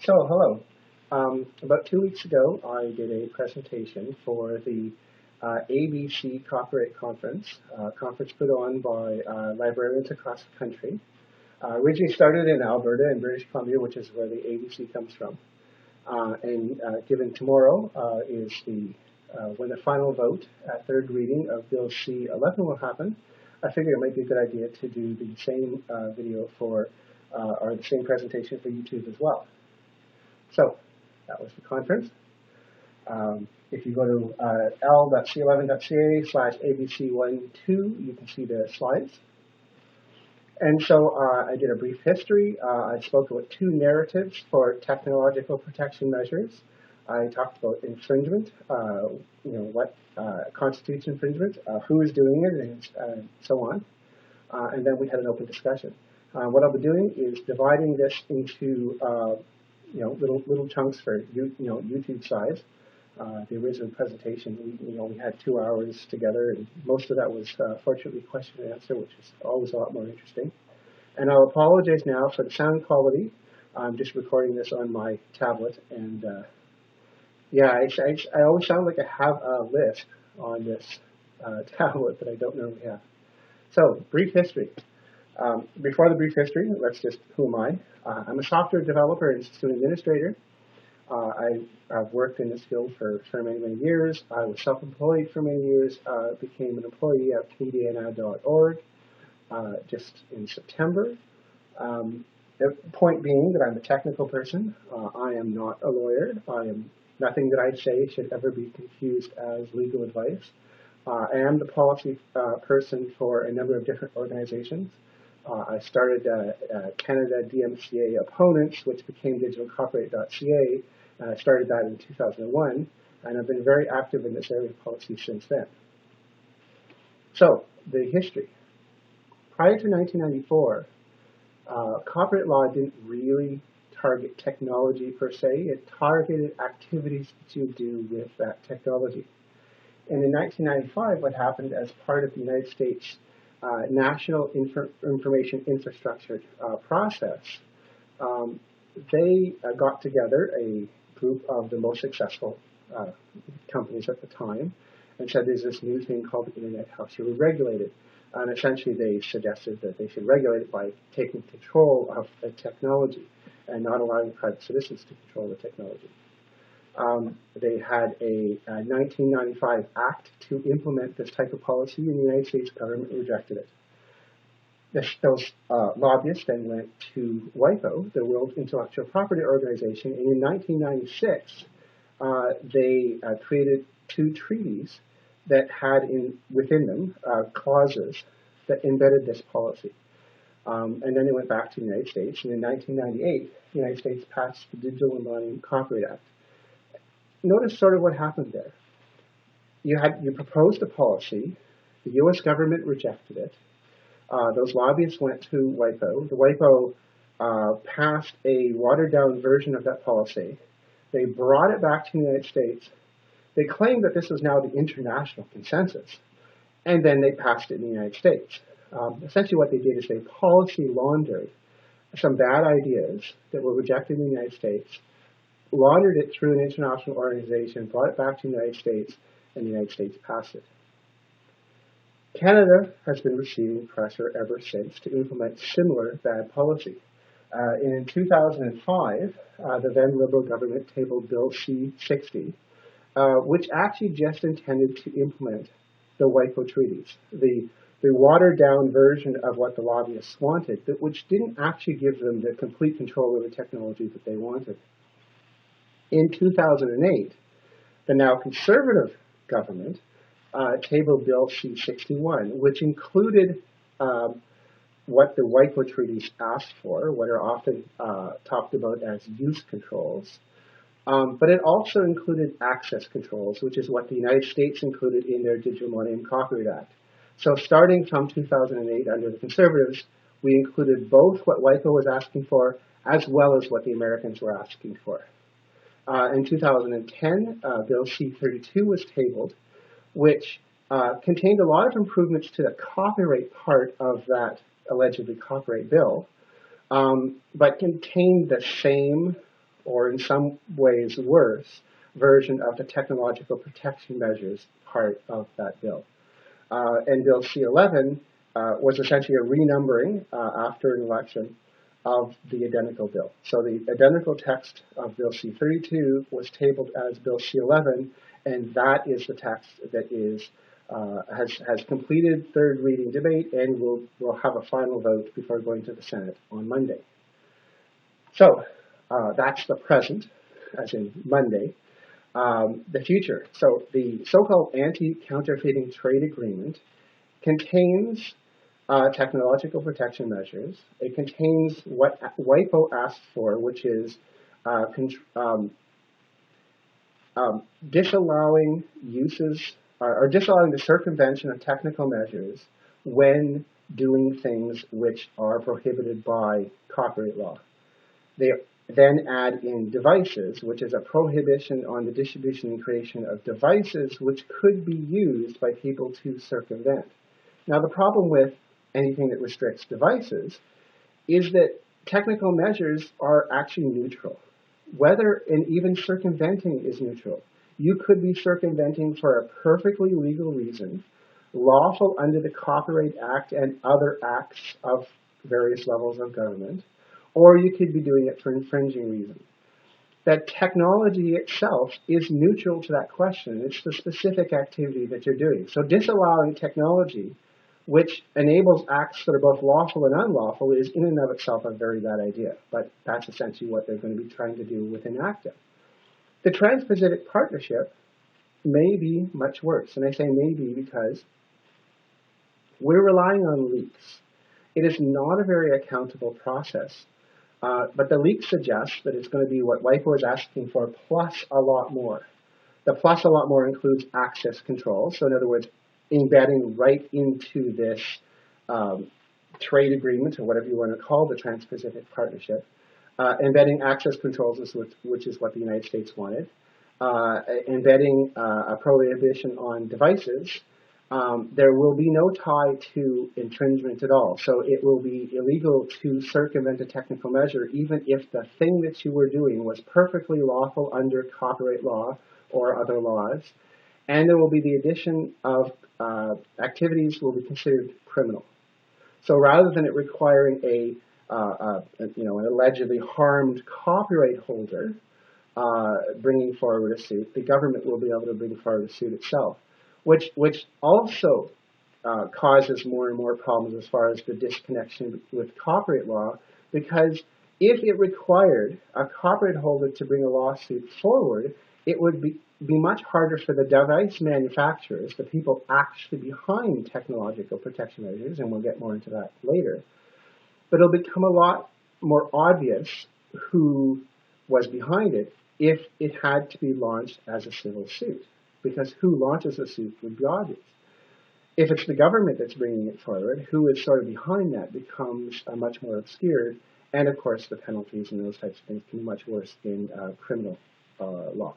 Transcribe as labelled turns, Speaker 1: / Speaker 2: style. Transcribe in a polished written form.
Speaker 1: So, hello. About 2 weeks ago, I did a presentation for the ABC Copyright conference put on by librarians across the country. Originally started in Alberta in British Columbia, which is where the ABC comes from. Given tomorrow is when the final vote at third reading of Bill C-11 will happen. I figured it might be a good idea to do the same video or the same presentation for YouTube as well. So that was the conference. If you go to l.c11.ca/abc12, you can see the slides. And so I did a brief history. I spoke about two narratives for technological protection measures. I talked about infringement, what constitutes infringement, who is doing it, and so on. And then we had an open discussion. What I'll be doing is dividing this into little chunks for YouTube size. The original presentation, we had 2 hours together, and most of that was fortunately question and answer, which is always a lot more interesting. And I'll apologize now for the sound quality. I'm just recording this on my tablet, and I always sound like I have a lisp on this tablet that I don't normally have. So, brief history. Before the brief history, who am I? I'm a software developer and system administrator. I've worked in this field for many, many years. I was self-employed for many years, became an employee of CanadianAd.org just in September. The point being that I'm a technical person. I am not a lawyer. Nothing that I say should ever be confused as legal advice. I am the policy person for a number of different organizations. I started Canada DMCA Opponents, which became digitalcopyright.ca. I started that in 2001, and I've been very active in this area of policy since then. So, the history. Prior to 1994, copyright law didn't really target technology per se. It targeted activities that you do with that technology. And in 1995, what happened as part of the United States National Information Infrastructure process, they got together a group of the most successful companies at the time and said there's this new thing called the Internet, how should we regulate it? And essentially they suggested that they should regulate it by taking control of the technology and not allowing private citizens to control the technology. They had a 1995 act to implement this type of policy, and the United States government rejected it. Those lobbyists then went to WIPO, the World Intellectual Property Organization, and in 1996 they created two treaties that had within them clauses that embedded this policy. And then they went back to the United States, and in 1998 the United States passed the Digital Millennium Copyright Act. Notice sort of what happened there. You proposed a policy, the U.S. government rejected it. Those lobbyists went to WIPO. The WIPO passed a watered-down version of that policy. They brought it back to the United States. They claimed that this was now the international consensus, and then they passed it in the United States. Essentially what they did is they policy laundered some bad ideas that were rejected in the United States, laundered it through an international organization, brought it back to the United States, and the United States passed it. Canada has been receiving pressure ever since to implement similar bad policy. In 2005, the then Liberal government tabled Bill C-60, which actually just intended to implement the WIPO treaties, the watered-down version of what the lobbyists wanted, but which didn't actually give them the complete control of the technology that they wanted. In 2008, the now conservative government tabled Bill C-61, which included what the WIPO treaties asked for, what are often talked about as use controls, but it also included access controls, which is what the United States included in their Digital Millennium Copyright Act. So starting from 2008 under the conservatives, we included both what WIPO was asking for as well as what the Americans were asking for. In 2010, Bill C-32 was tabled, which contained a lot of improvements to the copyright part of that allegedly copyright bill, but contained the same or in some ways worse, version of the technological protection measures part of that bill. And Bill C-11 was essentially a renumbering after an election of the identical bill. So the identical text of Bill C-32 was tabled as Bill C-11, and that is the text that is has completed third reading debate and will have a final vote before going to the Senate on Monday. So that's the present, as in Monday. The future. So the so-called anti-counterfeiting trade agreement contains technological protection measures. It contains what WIPO asked for, which is disallowing uses or disallowing the circumvention of technical measures when doing things which are prohibited by copyright law. They then add in devices, which is a prohibition on the distribution and creation of devices which could be used by people to circumvent. Now, the problem with anything that restricts devices is that technical measures are actually neutral. Whether and even circumventing is neutral. You could be circumventing for a perfectly legal reason, lawful under the Copyright Act and other acts of various levels of government, or you could be doing it for infringing reasons. That technology itself is neutral to that question. It's the specific activity that you're doing. So disallowing technology which enables acts that are both lawful and unlawful is in and of itself a very bad idea. But that's essentially what they're going to be trying to do with ACTA. The Trans-Pacific Partnership may be much worse. And I say maybe because we're relying on leaks. It is not a very accountable process. But the leak suggests that it's going to be what WIPO is asking for plus a lot more. The plus a lot more includes access control. So in other words, embedding right into this trade agreement, or whatever you want to call the Trans-Pacific Partnership, embedding access controls, which is what the United States wanted, embedding a prohibition on devices. There will be no tie to infringement at all. So it will be illegal to circumvent a technical measure, even if the thing that you were doing was perfectly lawful under copyright law or other laws. And there will be the addition of activities will be considered criminal. So rather than it requiring an allegedly harmed copyright holder bringing forward a suit, the government will be able to bring forward a suit itself, which also causes more and more problems as far as the disconnection with copyright law, because if it required a copyright holder to bring a lawsuit forward, it would be much harder for the device manufacturers, the people actually behind technological protection measures, and we'll get more into that later, but it'll become a lot more obvious who was behind it if it had to be launched as a civil suit, because who launches a suit would be obvious. If it's the government that's bringing it forward, who is sort of behind that becomes much more obscured, and of course the penalties and those types of things can be much worse in criminal law.